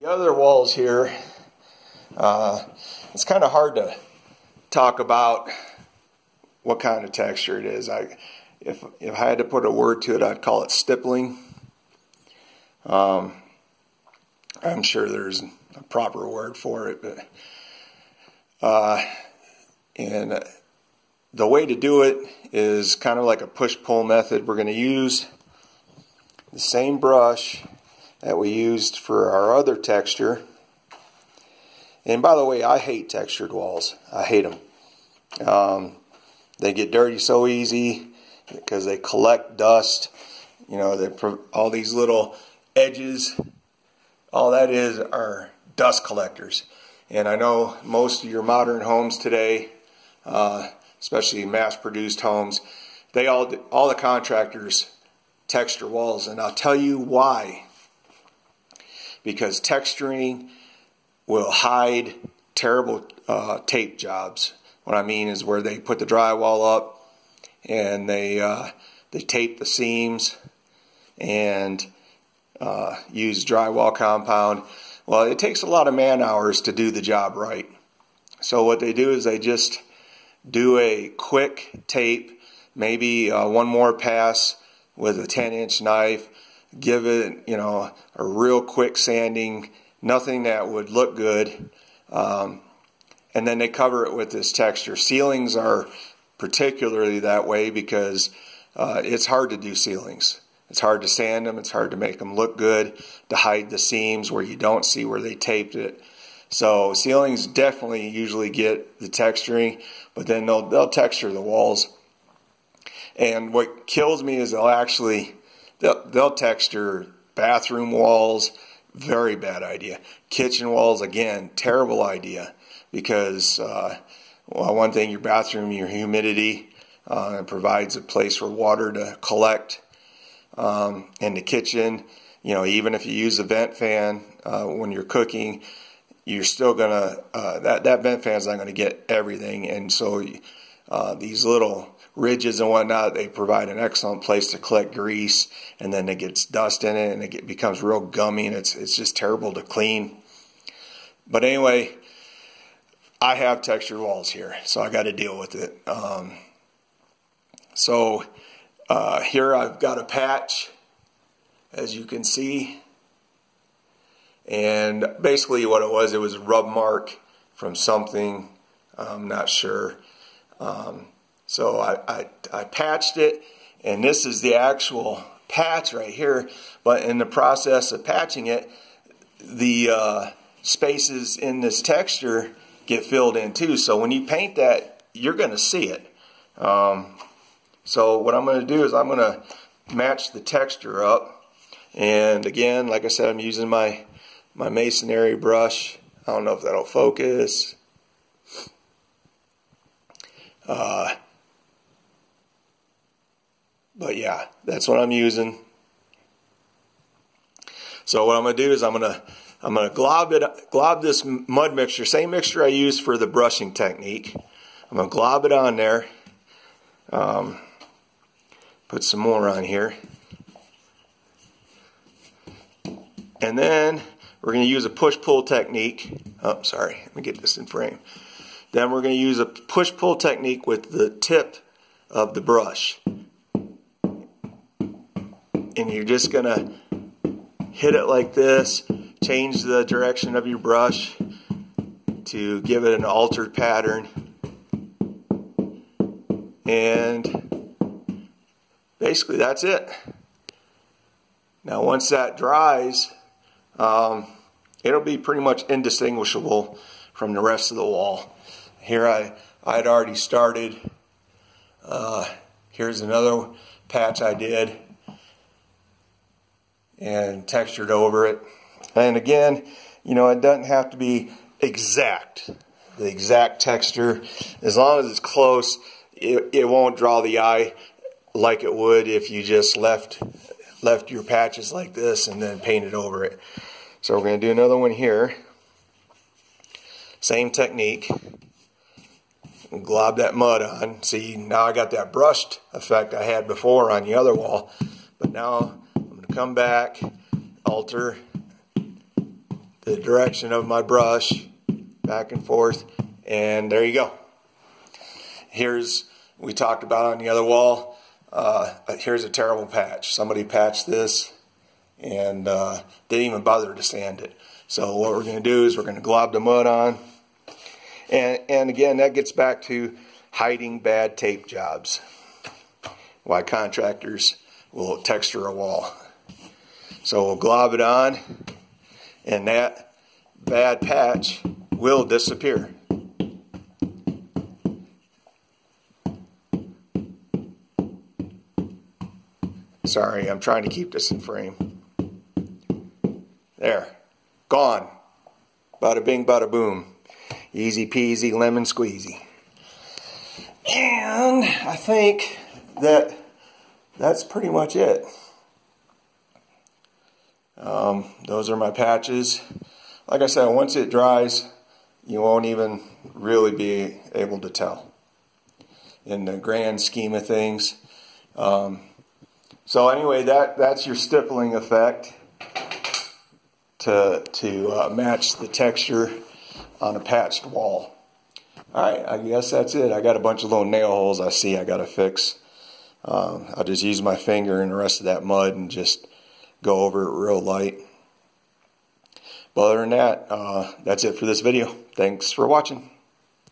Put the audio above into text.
The other walls here, it's kind of hard to talk about what kind of texture it is. If I had to put a word to it, I'd call it stippling. I'm sure there's a proper word for it, but and the way to do it is kind of like a push-pull method. We're going to use the same brush that we used for our other texture. And by the way, I hate textured walls. I hate them. They get dirty so easy because they collect dust. You know, all these little edges, all that is are dust collectors. And I know most of your modern homes today, especially mass-produced homes, all the contractors texture walls, and I'll tell you why. Because texturing will hide terrible tape jobs. What I mean is where they put the drywall up and they tape the seams and use drywall compound. Well, it takes a lot of man hours to do the job right. So what they do is they just do a quick tape, maybe one more pass with a 10-inch knife, give it, you know, a real quick sanding, nothing that would look good, and then they cover it with this texture. Ceilings are particularly that way because it's hard to do ceilings. It's hard to sand them, it's hard to make them look good, to hide the seams where you don't see where they taped it. So ceilings definitely usually get the texturing, but then they'll texture the walls. And what kills me is they'll texture bathroom walls. Very bad idea. Kitchen walls, again, terrible idea, because well, one thing, your bathroom, your humidity, it provides a place for water to collect. In the kitchen, you know, even if you use a vent fan when you're cooking, you're still gonna that vent fan's not gonna get everything, and so these little ridges and whatnot, they provide an excellent place to collect grease, and then it gets dust in it and it becomes real gummy, and it's just terrible to clean. But anyway, I have textured walls here, so I got to deal with it. Here I've got a patch, as you can see, and basically what it was a rub mark from something, I'm not sure. So I patched it, and this is the actual patch right here, but in the process of patching it, the spaces in this texture get filled in too. So when you paint that, you're going to see it. So what I'm going to do is I'm going to match the texture up, and again, like I said, I'm using my masonry brush. I don't know if that'll focus. But yeah, that's what I'm using. So what I'm going to do is I'm going to glob this mud mixture, same mixture I used for the brushing technique. I'm going to glob it on there. Put some more on here. And then we're going to use a push-pull technique. Oh, sorry, let me get this in frame. Then we're going to use a push-pull technique with the tip of the brush. And you're just going to hit it like this, change the direction of your brush to give it an altered pattern, and basically that's it. Now once that dries, it'll be pretty much indistinguishable from the rest of the wall. Here I had already started. Here's another patch I did and textured over it. And again, you know, it doesn't have to be exact, the exact texture. As long as it's close, it won't draw the eye like it would if you just left your patches like this and then painted over it. So we're going to do another one here. Same technique. Glob that mud on. See, now I got that brushed effect I had before on the other wall. But now I'm going to come back, alter the direction of my brush back and forth, and there you go. Here's, we talked about on the other wall, here's a terrible patch. Somebody patched this and didn't even bother to sand it. So what we're going to do is we're going to glob the mud on. And again, that gets back to hiding bad tape jobs. Why contractors will texture a wall. So we'll glob it on, and that bad patch will disappear. Sorry, I'm trying to keep this in frame. There. Gone. Bada bing, bada boom. Easy peasy, lemon squeezy. And I think that's pretty much it. Those are my patches. Like I said, once it dries, you won't even really be able to tell in the grand scheme of things. So anyway, that's your stippling effect to match the texture on a patched wall. Alright, I guess that's it. I got a bunch of little nail holes I see I got to fix. I'll just use my finger and the rest of that mud and just go over it real light. But other than that, that's it for this video. Thanks for watching.